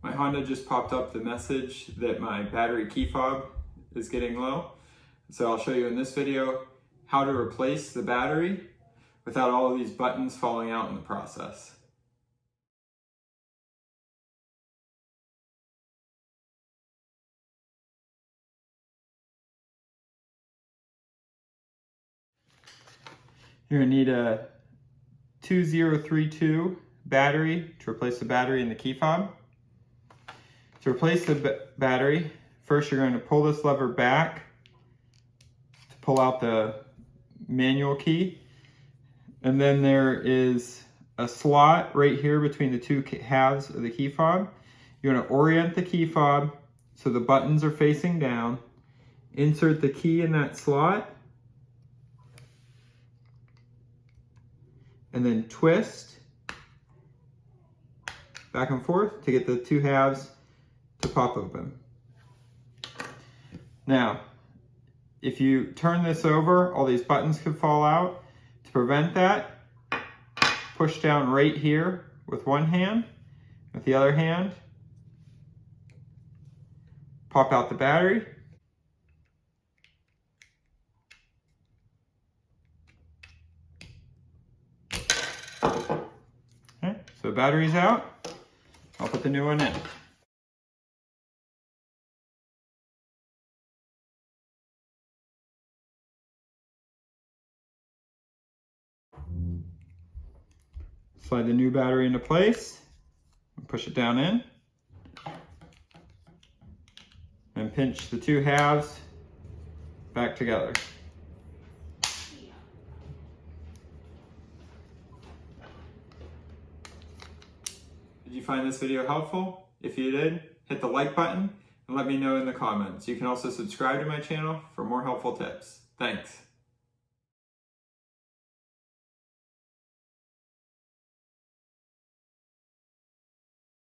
My Honda just popped up the message that my battery key fob is getting low. So I'll show you in this video how to replace the battery without all of these buttons falling out in the process. You're going to need a 2032 battery to replace the battery in the key fob. To replace the battery, first you're going to pull this lever back to pull out the manual key. And then there is a slot right here between the two halves of the key fob. You're going to orient the key fob so the buttons are facing down. Insert the key in that slot. And then twist back and forth to get the two halves to pop open. Now, if you turn this over, all these buttons could fall out. To prevent that, push down right here with one hand. With the other hand, pop out the battery. Okay, so the battery's out. I'll put the new one in. Slide the new battery into place and push it down in. And pinch the two halves back together. Did you find this video helpful? If you did, hit the like button and let me know in the comments. You can also subscribe to my channel for more helpful tips. Thanks.